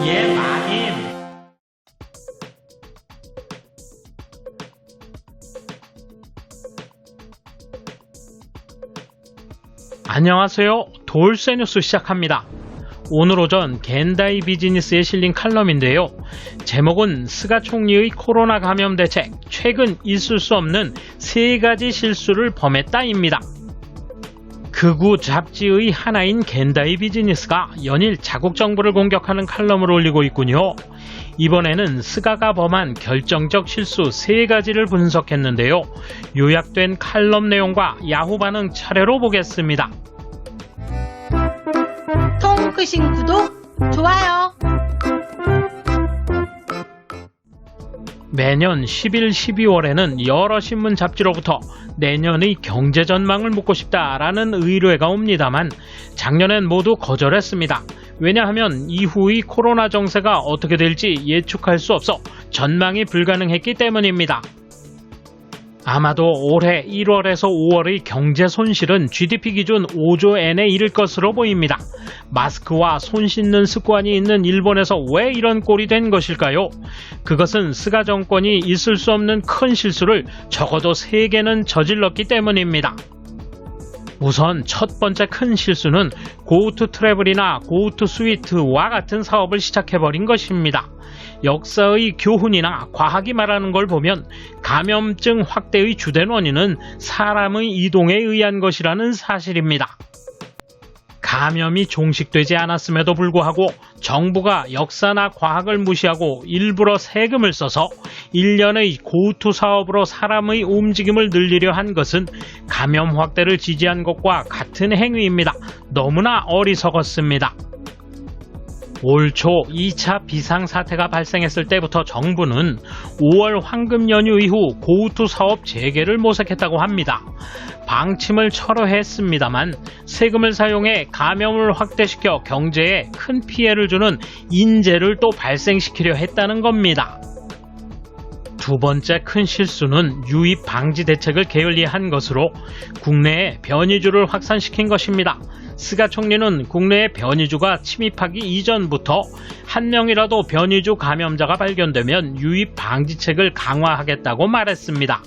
예, 마님. 안녕하세요. 돌쇠 뉴스 시작합니다. 오늘 오전 겐다이 비즈니스에 실린 칼럼인데요. 제목은 스가 총리의 코로나 감염 대책, 최근 있을 수 없는 3가지 실수를 범했다입니다. 극우 잡지의 하나인 겐다이 비즈니스가 연일 자국 정부를 공격하는 칼럼을 올리고 있군요. 이번에는 스가가 범한 결정적 실수 3가지를 분석했는데요. 요약된 칼럼 내용과 야후 반응 차례로 보겠습니다. 통 끄신 구독, 좋아요. 매년 10일, 12월에는 여러 신문 잡지로부터 내년의 경제 전망을 묻고 싶다라는 의뢰가 옵니다만 작년엔 모두 거절했습니다. 왜냐하면 이후의 코로나 정세가 어떻게 될지 예측할 수 없어 전망이 불가능했기 때문입니다. 아마도 올해 1월에서 5월의 경제 손실은 GDP 기준 5조 엔에 이를 것으로 보입니다. 마스크와 손 씻는 습관이 있는 일본에서 왜 이런 꼴이 된 것일까요? 그것은 스가 정권이 있을 수 없는 큰 실수를 적어도 3개는 저질렀기 때문입니다. 우선 첫 번째 큰 실수는 고우투 트래블이나 고우투 스위트와 같은 사업을 시작해버린 것입니다. 역사의 교훈이나 과학이 말하는 걸 보면 감염증 확대의 주된 원인은 사람의 이동에 의한 것이라는 사실입니다. 감염이 종식되지 않았음에도 불구하고 정부가 역사나 과학을 무시하고 일부러 세금을 써서 1년의 고우투 사업으로 사람의 움직임을 늘리려 한 것은 감염 확대를 지지한 것과 같은 행위입니다. 너무나 어리석었습니다. 올 초 2차 비상사태가 발생했을 때부터 정부는 5월 황금 연휴 이후 고우투 사업 재개를 모색했다고 합니다. 방침을 철회했습니다만 세금을 사용해 감염을 확대시켜 경제에 큰 피해를 주는 인재를 또 발생시키려 했다는 겁니다. 두 번째 큰 실수는 유입 방지 대책을 게을리한 것으로 국내에 변이주를 확산시킨 것입니다. 스가 총리는 국내에 변이주가 침입하기 이전부터 한 명이라도 변이주 감염자가 발견되면 유입 방지책을 강화하겠다고 말했습니다.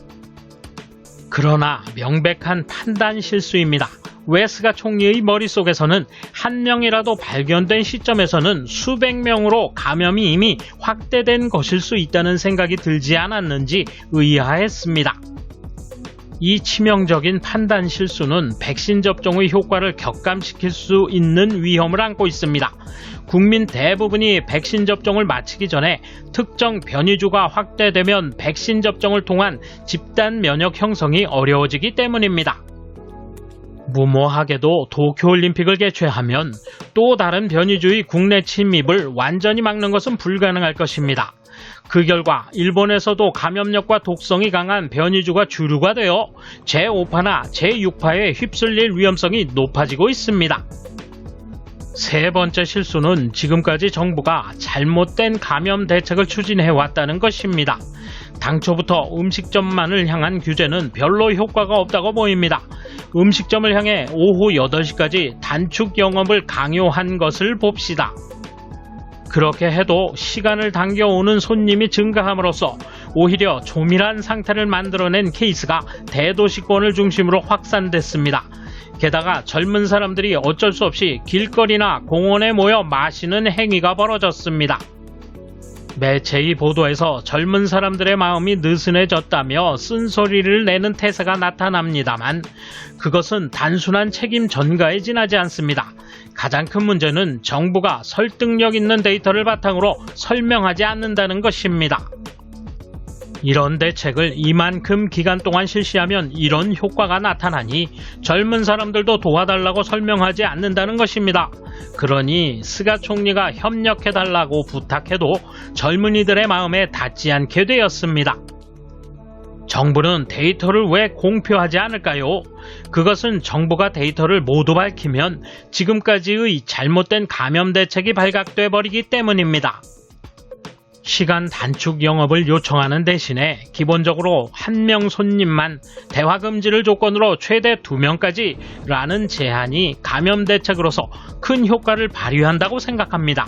그러나 명백한 판단 실수입니다. 왜 스가 총리의 머릿속에서는 한 명이라도 발견된 시점에서는 수백 명으로 감염이 이미 확대된 것일 수 있다는 생각이 들지 않았는지 의아했습니다. 이 치명적인 판단 실수는 백신 접종의 효과를 격감시킬 수 있는 위험을 안고 있습니다. 국민 대부분이 백신 접종을 마치기 전에 특정 변이주가 확대되면 백신 접종을 통한 집단 면역 형성이 어려워지기 때문입니다. 무모하게도 도쿄올림픽을 개최하면 또 다른 변이주의 국내 침입을 완전히 막는 것은 불가능할 것입니다. 그 결과 일본에서도 감염력과 독성이 강한 변이주가 주류가 되어 제5파나 제6파에 휩쓸릴 위험성이 높아지고 있습니다. 세 번째 실수는 지금까지 정부가 잘못된 감염 대책을 추진해왔다는 것입니다. 당초부터 음식점만을 향한 규제는 별로 효과가 없다고 보입니다. 음식점을 향해 오후 8시까지 단축 영업을 강요한 것을 봅시다. 그렇게 해도 시간을 당겨오는 손님이 증가함으로써 오히려 조밀한 상태를 만들어낸 케이스가 대도시권을 중심으로 확산됐습니다. 게다가 젊은 사람들이 어쩔 수 없이 길거리나 공원에 모여 마시는 행위가 벌어졌습니다. 매체의 보도에서 젊은 사람들의 마음이 느슨해졌다며 쓴소리를 내는 태세가 나타납니다만 그것은 단순한 책임 전가에 지나지 않습니다. 가장 큰 문제는 정부가 설득력 있는 데이터를 바탕으로 설명하지 않는다는 것입니다. 이런 대책을 이만큼 기간 동안 실시하면 이런 효과가 나타나니 젊은 사람들도 도와달라고 설명하지 않는다는 것입니다. 그러니 스가 총리가 협력해달라고 부탁해도 젊은이들의 마음에 닿지 않게 되었습니다. 정부는 데이터를 왜 공표하지 않을까요? 그것은 정부가 데이터를 모두 밝히면 지금까지의 잘못된 감염 대책이 발각돼 버리기 때문입니다. 시간 단축 영업을 요청하는 대신에 기본적으로 한 명 손님만 대화 금지를 조건으로 최대 2명까지라는 제한이 감염 대책으로서 큰 효과를 발휘한다고 생각합니다.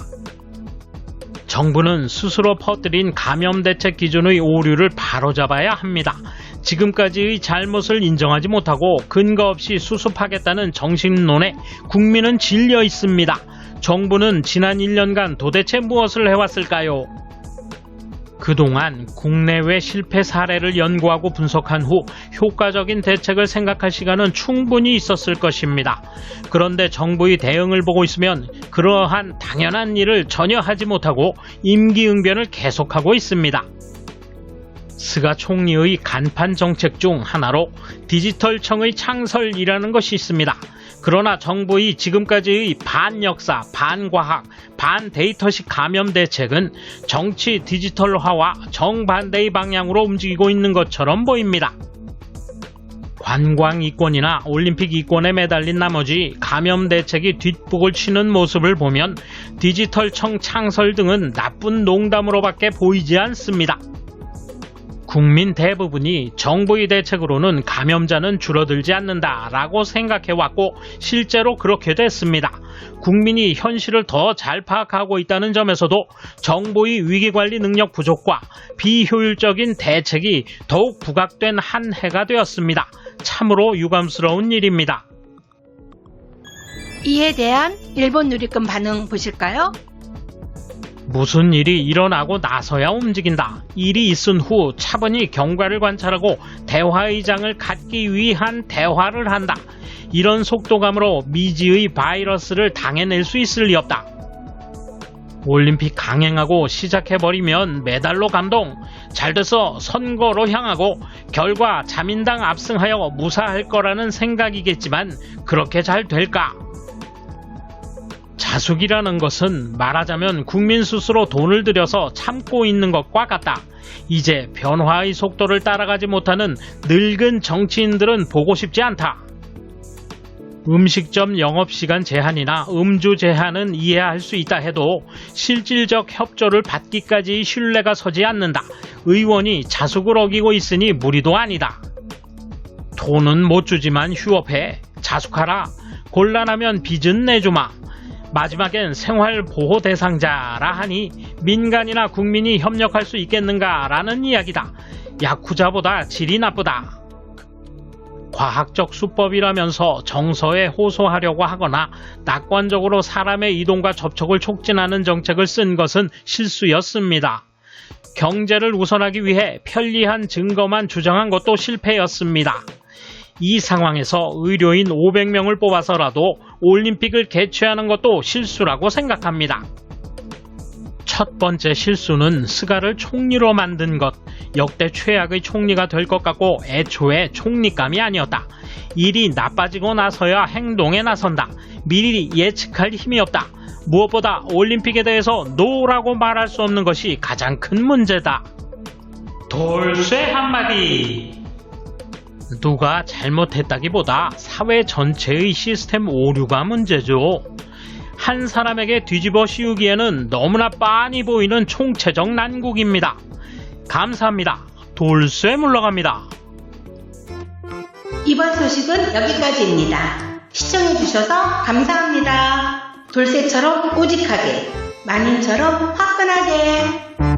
정부는 스스로 퍼뜨린 감염대책 기준의 오류를 바로잡아야 합니다. 지금까지의 잘못을 인정하지 못하고 근거 없이 수습하겠다는 정신론에 국민은 질려 있습니다. 정부는 지난 1년간 도대체 무엇을 해왔을까요? 그동안 국내외 실패 사례를 연구하고 분석한 후 효과적인 대책을 생각할 시간은 충분히 있었을 것입니다. 그런데 정부의 대응을 보고 있으면 그러한 당연한 일을 전혀 하지 못하고 임기응변을 계속하고 있습니다. 스가 총리의 간판 정책 중 하나로 디지털청의 창설이라는 것이 있습니다. 그러나 정부의 지금까지의 반역사, 반과학, 반데이터식 감염 대책은 정치 디지털화와 정반대의 방향으로 움직이고 있는 것처럼 보입니다. 관광 이권이나 올림픽 이권에 매달린 나머지 감염 대책이 뒷북을 치는 모습을 보면 디지털청 창설 등은 나쁜 농담으로밖에 보이지 않습니다. 국민 대부분이 정부의 대책으로는 감염자는 줄어들지 않는다라고 생각해왔고 실제로 그렇게 됐습니다. 국민이 현실을 더 잘 파악하고 있다는 점에서도 정부의 위기관리 능력 부족과 비효율적인 대책이 더욱 부각된 한 해가 되었습니다. 참으로 유감스러운 일입니다. 이에 대한 일본 누리꾼 반응 보실까요? 무슨 일이 일어나고 나서야 움직인다. 일이 있은 후 차분히 경과를 관찰하고 대화의 장을 갖기 위한 대화를 한다. 이런 속도감으로 미지의 바이러스를 당해낼 수 있을 리 없다. 올림픽 강행하고 시작해버리면 메달로 감동, 잘돼서 선거로 향하고 결과 자민당 압승하여 무사할 거라는 생각이겠지만 그렇게 잘 될까? 자숙이라는 것은 말하자면 국민 스스로 돈을 들여서 참고 있는 것과 같다. 이제 변화의 속도를 따라가지 못하는 늙은 정치인들은 보고 싶지 않다. 음식점 영업시간 제한이나 음주 제한은 이해할 수 있다 해도 실질적 협조를 받기까지 신뢰가 서지 않는다. 의원이 자숙을 어기고 있으니 무리도 아니다. 돈은 못 주지만 휴업해. 자숙하라. 곤란하면 빚은 내주마. 마지막엔 생활보호 대상자라 하니 민간이나 국민이 협력할 수 있겠는가라는 이야기다. 야쿠자보다 질이 나쁘다. 과학적 수법이라면서 정서에 호소하려고 하거나 낙관적으로 사람의 이동과 접촉을 촉진하는 정책을 쓴 것은 실수였습니다. 경제를 우선하기 위해 편리한 증거만 주장한 것도 실패였습니다. 이 상황에서 의료인 500명을 뽑아서라도 올림픽을 개최하는 것도 실수라고 생각합니다. 첫 번째 실수는 스가를 총리로 만든 것. 역대 최악의 총리가 될 것 같고 애초에 총리감이 아니었다. 일이 나빠지고 나서야 행동에 나선다. 미리 예측할 힘이 없다. 무엇보다 올림픽에 대해서 노라고 말할 수 없는 것이 가장 큰 문제다. 돌쇠 한마디. 누가 잘못했다기보다 사회 전체의 시스템 오류가 문제죠. 한 사람에게 뒤집어 씌우기에는 너무나 빤히 보이는 총체적 난국입니다. 감사합니다. 돌쇠 물러갑니다. 이번 소식은 여기까지입니다. 시청해주셔서 감사합니다. 돌쇠처럼 오직하게, 마님처럼 화끈하게.